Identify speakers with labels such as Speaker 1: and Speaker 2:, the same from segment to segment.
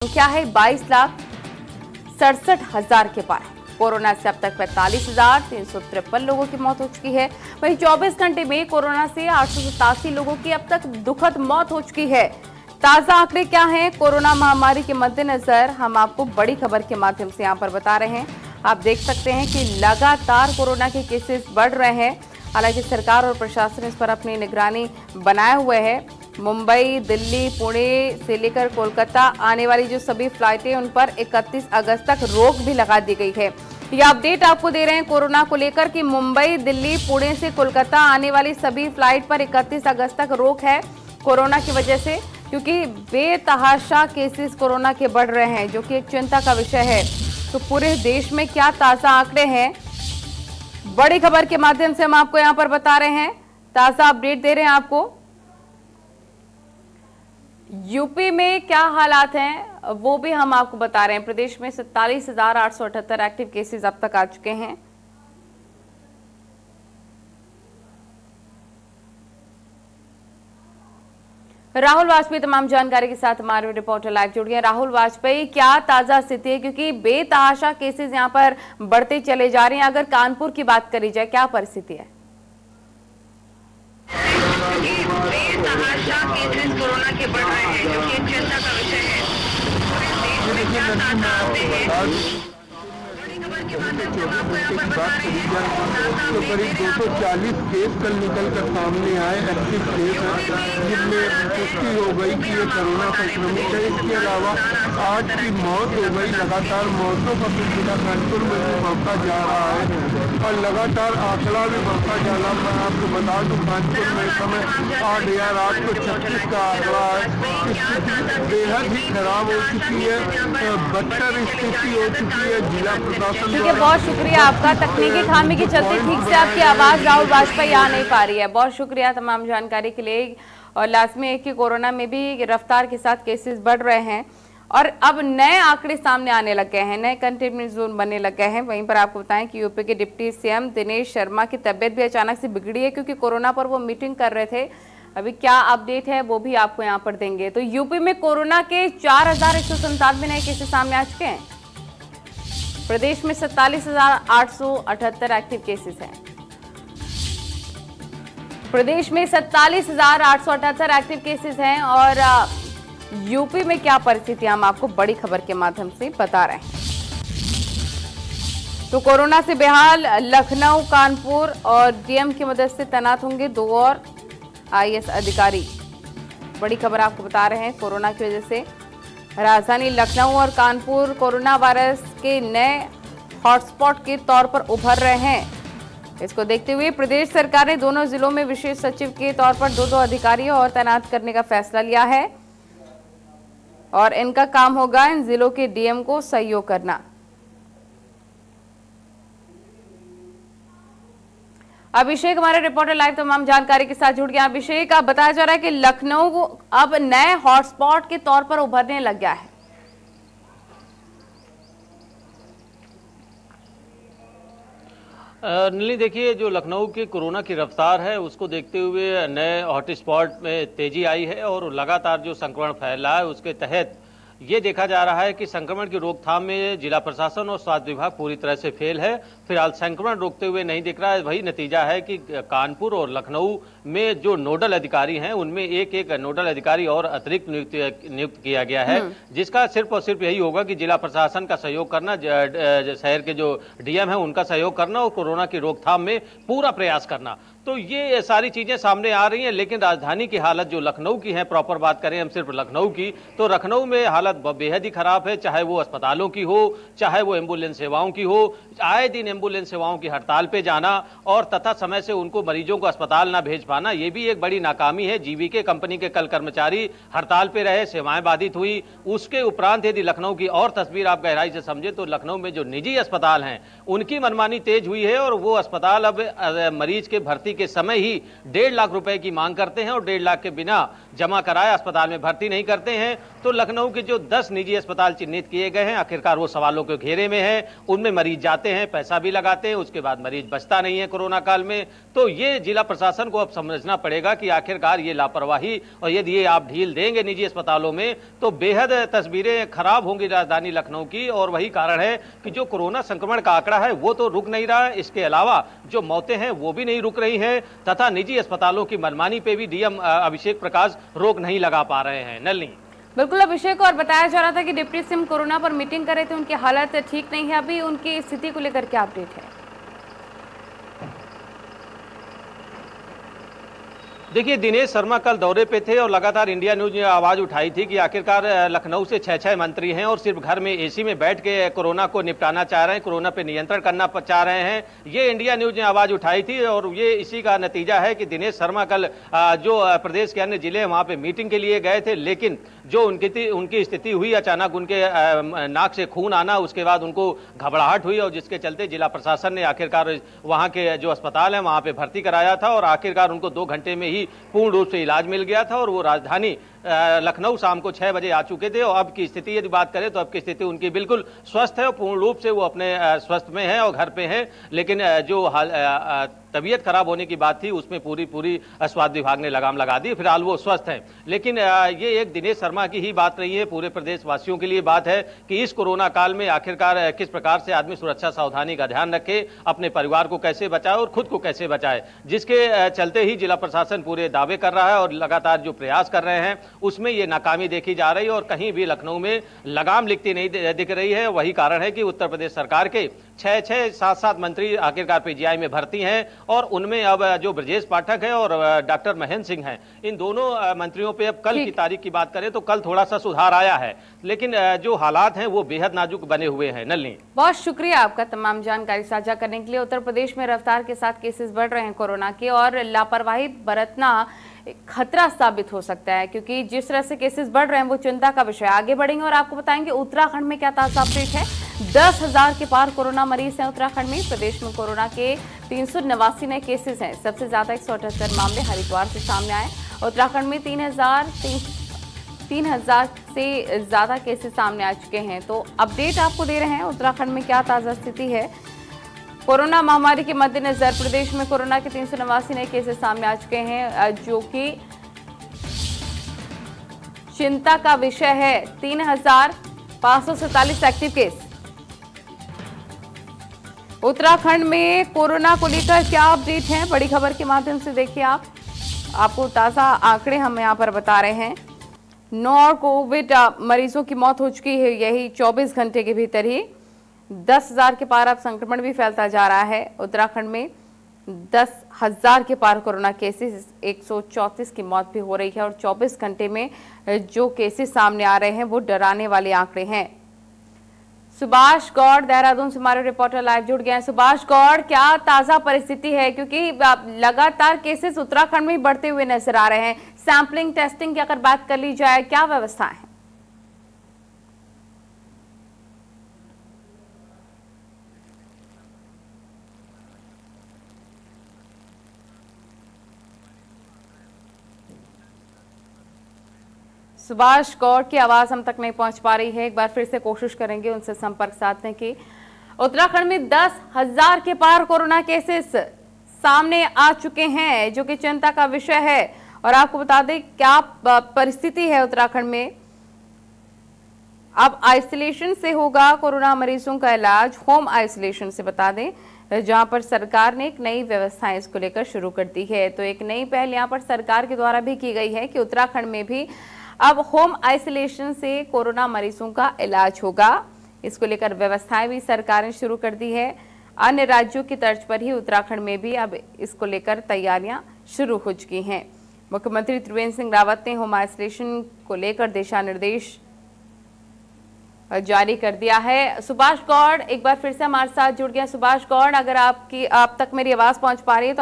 Speaker 1: संख्या है 22,67,000 के पार। कोरोना से अब तक 45,353 लोगों की मौत हो चुकी है। वहीं 24 घंटे में कोरोना से 887 लोगों की अब तक दुखद मौत हो चुकी है। ताजा आंकड़े क्या हैं? कोरोना महामारी के मद्देनजर हम आपको बड़ी खबर के माध्यम से यहां पर बता रहे हैं। आप देख सकते हैं कि लगातार कोरोना के केसेस बढ़ रहे हैं। हालांकि सरकार और प्रशासन इस पर अपनी निगरानी बनाए हुए है। मुंबई, दिल्ली, पुणे से लेकर कोलकाता आने वाली जो सभी फ्लाइटें उन पर 31 अगस्त तक रोक भी लगा दी गई है। ये अपडेट आपको दे रहे हैं कोरोना को लेकर कि मुंबई, दिल्ली, पुणे से कोलकाता आने वाली सभी फ्लाइट पर 31 अगस्त तक रोक है कोरोना की वजह से, क्योंकि बेतहाशा केसेस कोरोना के बढ़ रहे हैं, जो कि एक चिंता का विषय है। तो पूरे देश में क्या ताजा आंकड़े हैं, बड़ी खबर के माध्यम से हम आपको यहां पर बता रहे हैं, ताजा अपडेट दे रहे हैं आपको। यूपी में क्या हालात हैं वो भी हम आपको बता रहे हैं। प्रदेश में 47,878 एक्टिव केसेस अब तक आ चुके हैं। राहुल वाजपेयी तमाम जानकारी के साथ हमारे रिपोर्टर लाइव जुड़ गए। राहुल वाजपेयी, क्या ताजा स्थिति है, क्योंकि बेतहाशा केसेस यहां पर बढ़ते चले जा रहे हैं। अगर कानपुर की बात करी जाए, क्या परिस्थिति है?
Speaker 2: बेतहाशा केसेस कोरोना के बढ़ रहे हैं, जो कि एक चिंता का विषय है। पूरे देश में क्या ताजा आंकड़े हैं, बड़ी खबर के माध्यम से आपको यहाँ पर बता रहे हैं।
Speaker 3: तो करीब 240 केस कल निकल कर सामने आए, एक्टिव केस हैं, जिनमें पुष्टि हो गई कि ये कोरोना संक्रमित है। इसके अलावा 8 की मौत हो गई। लगातार मौतों का सिलसिला कानपुर में भी बढ़ता जा रहा है और लगातार आंकड़ा भी बढ़ता जा रहा है। मैं आपको बता दूं, कानपुर में इस समय 8,836 का आंकड़ा है। स्थिति बेहद ही खराब हो चुकी है, बदतर स्थिति हो चुकी है। जिला प्रशासन,
Speaker 1: ठीक है, बहुत शुक्रिया आपका। तकनीकी खामी के चलते ठीक से आपकी आवाज राहुल वाजपेयी आ नहीं पा रही है। बहुत शुक्रिया तमाम जानकारी के लिए। और लाजमी है कि कोरोना में भी रफ्तार के साथ केसेस बढ़ रहे हैं और अब नए आंकड़े सामने आने लग गए हैं, नए कंटेनमेंट जोन बनने लग गए हैं। वहीं पर आपको बताएं कि यूपी के डिप्टी सीएम दिनेश शर्मा की तबियत भी अचानक से बिगड़ी है, क्योंकि कोरोना पर वो मीटिंग कर रहे थे। अभी क्या अपडेट है वो भी आपको यहाँ पर देंगे। तो यूपी में कोरोना के 4,197 नए केसेस सामने आ चुके हैं। प्रदेश में 47,878 एक्टिव केसेस हैं। प्रदेश में 47,878 एक्टिव केसेस हैं और यूपी में क्या परिस्थिति हम आपको बड़ी खबर के माध्यम से बता रहे हैं। तो कोरोना से बेहाल लखनऊ, कानपुर और डीएम की मदद से तैनात होंगे 2 और आईएएस अधिकारी। बड़ी खबर आपको बता रहे हैं। कोरोना की वजह से राजधानी लखनऊ और कानपुर कोरोना वायरस के नए हॉटस्पॉट के तौर पर उभर रहे हैं। इसको देखते हुए प्रदेश सरकार ने दोनों जिलों में विशेष सचिव के तौर पर 2 अधिकारियों और तैनात करने का फैसला लिया है और इनका काम होगा इन जिलों के डीएम को सहयोग करना। अभिषेक हमारे रिपोर्टर लाइव तमाम जानकारी के साथ जुड़ गया। अभिषेक, अब बताया जा रहा है कि लखनऊ अब नए हॉटस्पॉट के तौर पर उभरने लग गया है।
Speaker 4: नीली, देखिए, जो लखनऊ की कोरोना की रफ्तार है उसको देखते हुए नए हॉटस्पॉट में तेजी आई है और लगातार जो संक्रमण फैला है उसके तहत ये देखा जा रहा है कि संक्रमण की रोकथाम में जिला प्रशासन और स्वास्थ्य विभाग पूरी तरह से फेल है। फिलहाल संक्रमण रोकते हुए नहीं दिख रहा है। वही नतीजा है कि कानपुर और लखनऊ में जो नोडल अधिकारी हैं उनमें एक नोडल अधिकारी और अतिरिक्त नियुक्त किया गया है, जिसका सिर्फ और सिर्फ यही होगा कि जिला प्रशासन का सहयोग करना, शहर के जो डीएम है उनका सहयोग करना और कोरोना की रोकथाम में पूरा प्रयास करना। तो ये सारी चीजें सामने आ रही हैं। लेकिन राजधानी की हालत जो लखनऊ की है, प्रॉपर बात करें हम सिर्फ लखनऊ की, तो लखनऊ में हालत बेहद ही खराब है। चाहे वो अस्पतालों की हो, चाहे वो एम्बुलेंस सेवाओं की हो। आए दिन एम्बुलेंस सेवाओं की हड़ताल पे जाना और तथा समय से उनको मरीजों को अस्पताल ना भेज पाना, ये भी एक बड़ी नाकामी है। जीवीके कंपनी के कल कर्मचारी हड़ताल पे रहे, सेवाएं बाधित हुई। उसके उपरांत यदि लखनऊ की और तस्वीर आप गहराई से समझे तो लखनऊ में जो निजी अस्पताल हैं उनकी मनमानी तेज हुई है और वो अस्पताल अब मरीज के भर्ती के समय ही 1.5 लाख रुपए की मांग करते हैं और 1.5 लाख के बिना जमा कराए, अस्पताल में भर्ती नहीं करते हैं। तो लखनऊ के जो 10 निजी अस्पताल चिन्हित किए गए हैं, आखिरकार वो सवालों के घेरे में है। उनमें मरीज जाते हैं, पैसा भी लगाते हैं, उसके बाद मरीज बचता नहीं है कोरोना काल में। तो ये जिला प्रशासन को अब समझना पड़ेगा कि आखिरकार ये लापरवाही, और यदि ये आप ढील देंगे निजी अस्पतालों में तो बेहद तस्वीरें खराब होंगी राजधानी लखनऊ की। और वही कारण है कि जो कोरोना संक्रमण का आंकड़ा है वो तो रुक नहीं रहा है, इसके अलावा जो मौतें हैं वो भी नहीं रुक रही हैं, तथा निजी अस्पतालों की मनमानी पे भी डीएम अभिषेक प्रकाश रोक नहीं लगा पा रहे हैं। नलिनी।
Speaker 1: बिल्कुल अभिषेक, और बताया जा रहा था कि डिप्टी सीएम कोरोना पर मीटिंग कर रहे थे, उनकी हालत ठीक नहीं है, अभी उनकी स्थिति को लेकर क्या अपडेट है?
Speaker 4: देखिए, दिनेश शर्मा कल दौरे पे थे और लगातार इंडिया न्यूज ने आवाज उठाई थी कि आखिरकार लखनऊ से 6 मंत्री हैं और सिर्फ घर में एसी में बैठ के कोरोना को निपटाना चाह रहे हैं, कोरोना पे नियंत्रण करना चाह रहे हैं। ये इंडिया न्यूज ने आवाज उठाई थी और ये इसी का नतीजा है कि दिनेश शर्मा कल जो प्रदेश के अन्य जिले हैं वहां पे मीटिंग के लिए गए थे, लेकिन जो उनकी स्थिति हुई, अचानक उनके नाक से खून आना, उसके बाद उनको घबराहट हुई और जिसके चलते जिला प्रशासन ने आखिरकार वहां के जो अस्पताल है वहां पे भर्ती कराया था और आखिरकार उनको 2 घंटे में ही पूर्ण रूप से इलाज मिल गया था और वो राजधानी लखनऊ शाम को 6 बजे आ चुके थे। और अब की स्थिति यदि बात करें तो अब की स्थिति उनकी बिल्कुल स्वस्थ है और पूर्ण रूप से वो अपने स्वस्थ में है और घर पे है। लेकिन जो तबीयत खराब होने की बात थी उसमें पूरी स्वास्थ्य विभाग ने लगाम लगा दी, फिलहाल वो स्वस्थ हैं। लेकिन ये एक दिनेश शर्मा की ही बात नहीं है, पूरे प्रदेश वासियों के लिए बात है कि इस कोरोना काल में आखिरकार किस प्रकार से आदमी सुरक्षा सावधानी का ध्यान रखे, अपने परिवार को कैसे बचाए और खुद को कैसे बचाए, जिसके चलते ही जिला प्रशासन पूरे दावे कर रहा है और लगातार जो प्रयास कर रहे हैं उसमें ये नाकामी देखी जा रही है और कहीं भी लखनऊ में लगाम लिखती नहीं दिख रही है। वही कारण है कि उत्तर प्रदेश सरकार के 6 7 मंत्री आखिरकार पीजीआई में भर्ती हैं और उनमें अब जो ब्रजेश पाठक है और डॉक्टर महेंद्र सिंह हैं, इन दोनों मंत्रियों पे अब कल की तारीख की बात करें तो कल थोड़ा सा सुधार आया है, लेकिन जो हालात हैं वो बेहद नाजुक बने हुए हैं। नलिनी,
Speaker 1: बहुत शुक्रिया आपका तमाम जानकारी साझा करने के लिए। उत्तर प्रदेश में रफ्तार के साथ केसेस बढ़ रहे हैं कोरोना के और लापरवाही बरतना खतरा साबित हो सकता है, क्योंकि जिस तरह से केसेस बढ़ रहे हैं वो चिंता का विषय। आगे बढ़ेंगे और आपको बताएंगे उत्तराखंड में क्या ताजा अपडेट है। 10,000 के पार कोरोना मरीज हैं उत्तराखंड में। प्रदेश में कोरोना के 389 नए केसेस हैं। सबसे ज्यादा 178 मामले हरिद्वार से सामने आए। उत्तराखंड में 3,000 से ज्यादा केसेस सामने आ चुके हैं। तो अपडेट आपको दे रहे हैं उत्तराखंड में क्या ताजा स्थिति है। कोरोना महामारी के मद्देनजर प्रदेश में कोरोना के 389 नए केसेस सामने आ चुके हैं, जो कि चिंता का विषय है। 3,547 एक्टिव केस। उत्तराखंड में कोरोना को लेकर क्या अपडेट है, बड़ी खबर के माध्यम से देखिए आपको ताजा आंकड़े हम यहां पर बता रहे हैं। 9 और कोविड मरीजों की मौत हो चुकी है, यही 24 घंटे के भीतर ही। 10,000 के पार अब संक्रमण भी फैलता जा रहा है। उत्तराखंड में 10,000 के पार कोरोना केसेस, 134 की मौत भी हो रही है और 24 घंटे में जो केसेस सामने आ रहे हैं वो डराने वाले आंकड़े हैं। सुभाष गौड़ देहरादून से हमारे रिपोर्टर लाइव जुड़ गए हैं। सुभाष गौड़, क्या ताजा परिस्थिति है, क्योंकि लगातार केसेस उत्तराखंड में बढ़ते हुए नजर आ रहे हैं। सैंपलिंग टेस्टिंग की अगर बात कर ली जाए, क्या व्यवस्था है? सुभाष गौड़ की आवाज हम तक नहीं पहुंच पा रही है, एक बार फिर से कोशिश करेंगे उनसे संपर्क साधने की। उत्तराखंड में 10,000 के पार कोरोना केसेस सामने आ चुके हैं, जो कि चिंता का विषय है। और आपको बता दें क्या परिस्थिति है उत्तराखंड में। अब आइसोलेशन से होगा कोरोना मरीजों का इलाज, होम आइसोलेशन से, बता दें, जहां पर सरकार ने एक नई व्यवस्था इसको लेकर शुरू कर दी है। तो एक नई पहल यहां पर सरकार के द्वारा भी की गई है कि उत्तराखंड में भी अब होम आइसोलेशन से कोरोना मरीजों का इलाज होगा। इसको लेकर व्यवस्थाएं भी सरकार ने शुरू कर दी है। अन्य राज्यों की तर्ज पर ही उत्तराखंड में भी अब इसको लेकर तैयारियां शुरू हो चुकी हैं। मुख्यमंत्री त्रिवेंद्र सिंह रावत ने होम आइसोलेशन को लेकर दिशा निर्देश जारी कर दिया है। सुभाष गौड़ एक बार फिर से हमारे साथ जुड़ गए। सुभाष गौड़, अगर आप तक मेरी आवाज पहुंच पा रही है तो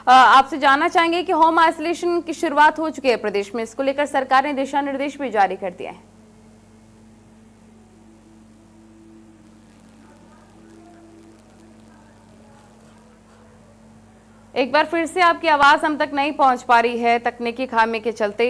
Speaker 1: आपसे जानना चाहेंगे कि होम आइसोलेशन की शुरुआत हो चुकी है प्रदेश में, इसको लेकर सरकार ने दिशा निर्देश भी जारी कर दिया है। एक बार फिर से आपकी आवाज हम तक नहीं पहुंच पा रही है तकनीकी खामी के चलते।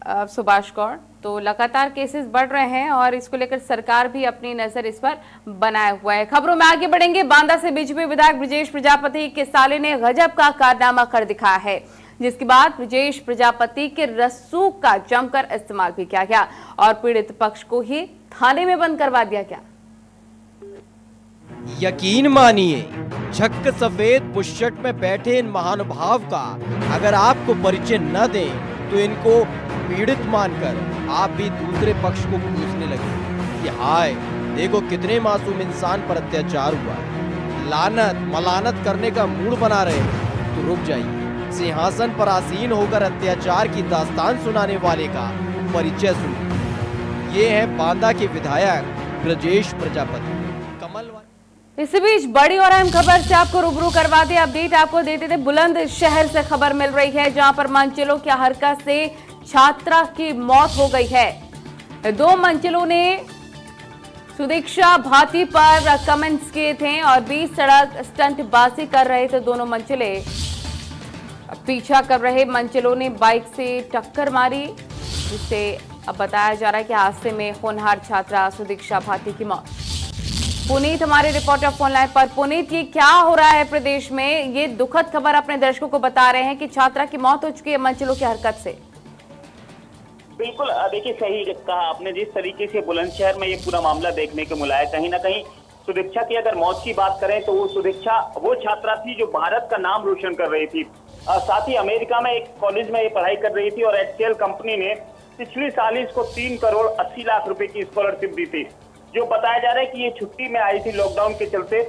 Speaker 1: सुभाष गौड़, तो लगातार केसेस बढ़ रहे हैं और इसको लेकर सरकार भी अपनी नजर इस पर बनाए हुआ है। खबरों में आगे बढ़ेंगे। बांदा से बीजेपी विधायक ब्रजेश प्रजापति के साले ने गजब का कारनामा कर दिखाया है, जिसके बाद ब्रजेश प्रजापति के रसूख का जमकर इस्तेमाल भी किया गया और पीड़ित पक्ष को ही थाने में बंद करवा दिया गया।
Speaker 5: यकीन मानिए, झक्क सफेद बुशर्ट में बैठे इन महानुभाव का अगर आपको परिचय न दें तो इनको पीड़ित मानकर आप भी दूसरे पक्ष को पूछने लगे कि हाय देखो कितने मासूम इंसान पर अत्याचार हुआ। लानत मलानत करने का मूड बना रहे तो रुक जाइए। सिंहासन पर आसीन होकर अत्याचार की दास्तान सुनाने वाले का परिचय सुनिए। ये है बांदा के विधायक ब्रजेश प्रजापति।
Speaker 1: इसी बीच बड़ी और अहम खबर से आपको रूबरू करवा दे, अपडेट आपको देते थे। बुलंदशहर से खबर मिल रही है, जहां पर मंजिलों की हरकत से छात्रा की मौत हो गई है। 2 मंजिलों ने सुदीक्षा भाटी पर कमेंट्स किए थे और 20 सड़क स्टंटबाजी कर रहे थे। दोनों मंजिले पीछा कर रहे मंजिलों ने बाइक से टक्कर मारी, जिससे अब बताया जा रहा है कि हादसे में होनहार छात्रा सुदीक्षा भाटी की मौत। पुनीत हमारे रिपोर्टर फोन लाइन पर। पुनीत, ये क्या हो रहा है प्रदेश में? ये दुखद खबर अपने दर्शकों को बता रहे हैं कि छात्रा की मौत हो चुकी है मंजिलों की हरकत से।
Speaker 6: बिल्कुल, देखिए सही कहा आपने। जिस तरीके से बुलंदशहर में ये पूरा मामला देखने को मिला है, कहीं ना कहीं सुदीक्षा की अगर मौत की बात करें तो वो सुदीक्षा वो छात्रा थी जो भारत का नाम रोशन कर रही थी। साथ ही अमेरिका में एक कॉलेज में ये पढ़ाई कर रही थी और HCL कंपनी ने पिछले साल इसको 3 करोड़ 80 लाख रुपए की स्कॉलरशिप दी थी। जो बताया जा रहा है कि ये छुट्टी में आई थी, लॉकडाउन के चलते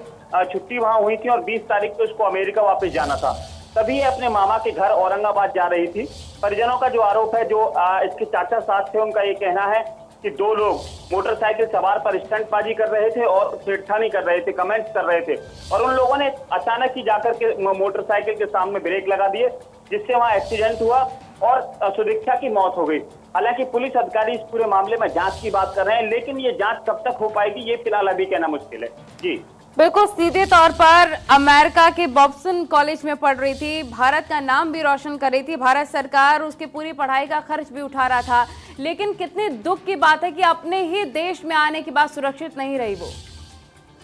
Speaker 6: छुट्टी वहां हुई थी और 20 तारीख को इसको अमेरिका वापस जाना था। तभी ये अपने मामा के घर औरंगाबाद जा रही थी। परिजनों का जो आरोप है, जो इसके चाचा साथ थे, उनका ये कहना है कि 2 लोग मोटरसाइकिल सवार पर स्टंटबाजी कर रहे थे और छेड़छाड़ी कर रहे थे, कमेंट्स कर रहे थे और उन लोगों ने अचानक ही जाकर के मोटरसाइकिल के सामने ब्रेक लगा दिए, जिससे वहां एक्सीडेंट हुआ और सुदीक्षा की मौत हो गई। हालांकि पुलिस अधिकारी इस पूरे मामले में जांच की बात कर रहे हैं, लेकिन ये जांच कब तक हो पाएगी ये फिलहाल अभी कहना मुश्किल है। जी
Speaker 1: बिल्कुल, सीधे तौर पर अमेरिका के बॉब्सन कॉलेज में पढ़ रही थी, भारत का नाम भी रोशन कर रही थी, भारत सरकार उसकी पूरी पढ़ाई का खर्च भी उठा रहा था, लेकिन कितने दुख की बात है कि अपने ही देश में आने के बाद सुरक्षित नहीं रही वो।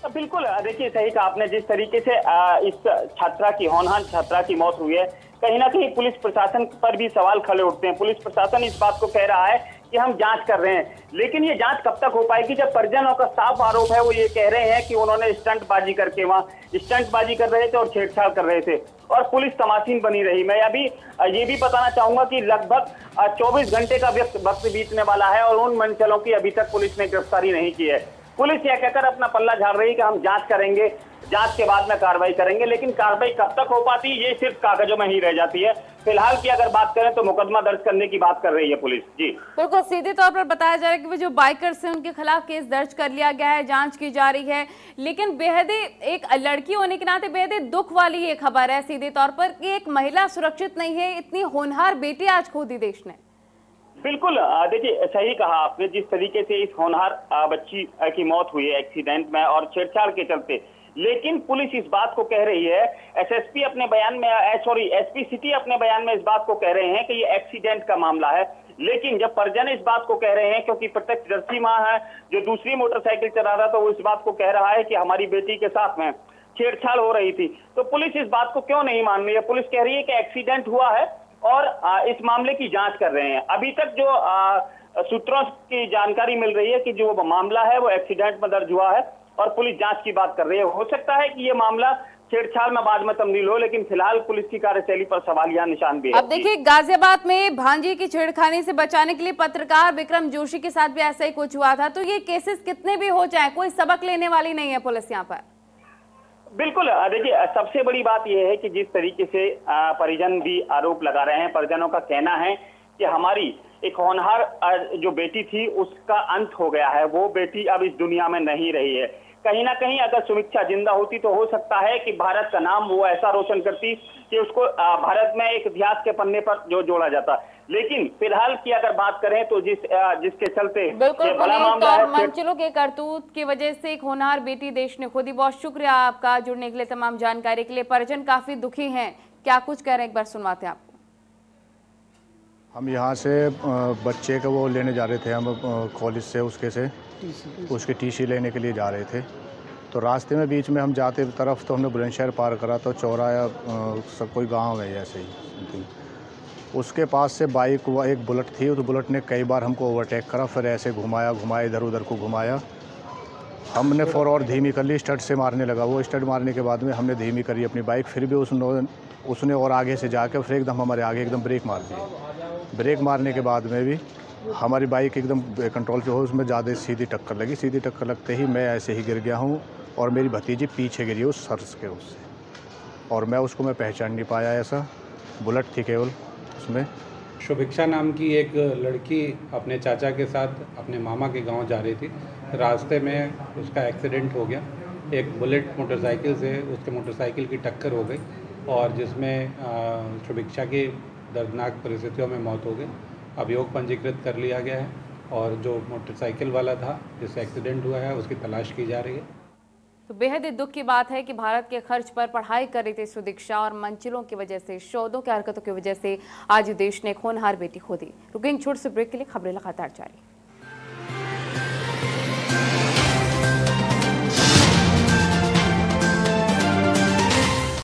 Speaker 6: बिल्कुल, देखिए सही कहा आपने। जिस तरीके से इस छात्रा की, होनहार छात्रा की मौत हुई है, कहीं ना कहीं पुलिस प्रशासन पर भी सवाल खड़े उठते हैं। पुलिस प्रशासन इस बात को कह रहा है कि हम जांच कर रहे हैं, लेकिन ये जांच कब तक हो पाएगी जब परिजनों का साफ आरोप है, वो ये कह रहे हैं कि उन्होंने स्टंटबाजी करके वहां स्टंटबाजी कर रहे थे और छेड़छाड़ कर रहे थे और पुलिस तमाशीन बनी रही। मैं अभी ये भी बताना चाहूंगा कि लगभग 24 घंटे का वक्त बीतने वाला है और उन मंचलों की अभी तक पुलिस ने गिरफ्तारी नहीं की है। पुलिस यह कहकर अपना पल्ला झाड़ रही है कि हम जांच करेंगे, जांच के बाद में कार्रवाई करेंगे, लेकिन कार्रवाई कब तक हो पाती है ये सिर्फ कागजों में ही रह जाती है। फिलहाल की अगर बात करें तो मुकदमा दर्ज करने की बात कर रही है पुलिस। जी
Speaker 1: बिल्कुल, सीधे तौर पर बताया जा रहा है कि वो जो बाइकर्स हैं उनके खिलाफ केस दर्ज कर लिया गया है, जांच की जा रही है, लेकिन बेहद एक लड़की होने के नाते बेहद दुख वाली ये खबर है सीधे तौर पर कि एक महिला सुरक्षित नहीं है। इतनी होनहार बेटी आज खो दी देश ने।
Speaker 6: बिल्कुल, देखिए सही कहा आपने। जिस तरीके से इस होनहार बच्ची की मौत हुई है एक्सीडेंट में और छेड़छाड़ के चलते, लेकिन पुलिस इस बात को कह रही है, एसएसपी अपने बयान में एसपी सिटी अपने बयान में इस बात को कह रहे हैं कि ये एक्सीडेंट का मामला है। लेकिन जब परिजन इस बात को कह रहे हैं, क्योंकि प्रत्यक्षदर्शी मां है जो दूसरी मोटरसाइकिल चला रहा था, वो इस बात को कह रहा है कि हमारी बेटी के साथ में छेड़छाड़ हो रही थी, तो पुलिस इस बात को क्यों नहीं मान रही है? पुलिस कह रही है कि एक्सीडेंट हुआ है और इस मामले की जांच कर रहे हैं। अभी तक जो सूत्रों की जानकारी मिल रही है कि जो मामला है वो एक्सीडेंट में दर्ज हुआ है और पुलिस जांच की बात कर रही है। हो सकता है कि ये मामला छेड़छाड़ में बाद में तब्दील हो, लेकिन फिलहाल पुलिस की कार्यशैली पर सवालिया निशान भी है।
Speaker 1: अब देखिए, गाजियाबाद में भांजी की छेड़खानी से बचाने के लिए पत्रकार विक्रम जोशी के साथ भी ऐसा ही कुछ हुआ था, तो ये केसेस कितने भी हो जाए कोई सबक लेने वाली नहीं है पुलिस यहाँ पर।
Speaker 6: बिल्कुल, देखिए सबसे बड़ी बात यह है कि जिस तरीके से परिजन भी आरोप लगा रहे हैं, परिजनों का कहना है कि हमारी एक होनहार जो बेटी थी उसका अंत हो गया है, वो बेटी अब इस दुनिया में नहीं रही है। कहीं ना कहीं अगर सुमिक्षा जिंदा होती तो हो सकता है कि भारत का नाम वो ऐसा रोशन करती कि उसको भारत में एक इतिहास के पन्ने पर जो जोड़ा जाता। लेकिन फिलहाल की अगर बात करें तो जिसके चलते
Speaker 1: बिल्कुल मंचलों के करतूत की वजह से एक होनहार बेटी देश ने खो दी। बहुत शुक्रिया आपका जुड़ने के लिए, तमाम जानकारी के लिए। परिजन काफी दुखी हैं, क्या कुछ कह रहे हैं एक बार सुनवाते हैं आपको।
Speaker 7: हम यहाँ से बच्चे को वो लेने जा रहे थे, हम कॉलेज से उसके टीसी लेने के लिए जा रहे थे। तो रास्ते में बीच में हम जाते तरफ तो हमने बुलंदशहर पार करा, तो चौराहा सब कोई गांव है ऐसे ही। उसके पास से बाइक एक बुलेट थी, उस बुलेट ने कई बार हमको ओवरटेक करा, फिर ऐसे घुमाया इधर उधर को घुमाया। हमने फौर और धीमी कर ली, स्टड से मारने लगा वो। स्टड मारने के बाद में हमने धीमी करी अपनी बाइक, फिर भी उसने और आगे से जाकर फिर एकदम हमारे आगे एकदम ब्रेक मार दी। ब्रेक मारने के बाद में भी हमारी बाइक एकदम कंट्रोल से हो, उसमें ज़्यादा सीधी टक्कर लगी। सीधी टक्कर लगते ही मैं ऐसे ही गिर गया हूँ और मेरी भतीजी पीछे गिरी उस सर्स के उससे, और मैं पहचान नहीं पाया। ऐसा बुलेट थी केवल उसमें।
Speaker 8: शुभिक्षा नाम की एक लड़की अपने चाचा के साथ अपने मामा के गांव जा रही थी। रास्ते में उसका एक्सीडेंट हो गया। एक बुलेट मोटरसाइकिल से उसके मोटरसाइकिल की टक्कर हो गई और जिसमें शुभिक्षा की दर्दनाक परिस्थितियों में मौत हो गई। अभियोग पंजीकृत कर लिया गया है और जो मोटरसाइकिल वाला था जिससे एक्सीडेंट हुआ है उसकी तलाश की जा रही है।
Speaker 1: तो बेहद दुख की बात है कि भारत के खर्च पर पढ़ाई कर रही थी सुदीक्षा और मंजिलों की वजह से, शोधों की हरकतों की वजह से आज देश ने एक होनहार बेटी खो दी। रुकेंगे छोटे से ब्रेक के लिए, खबरें लगातार जारी।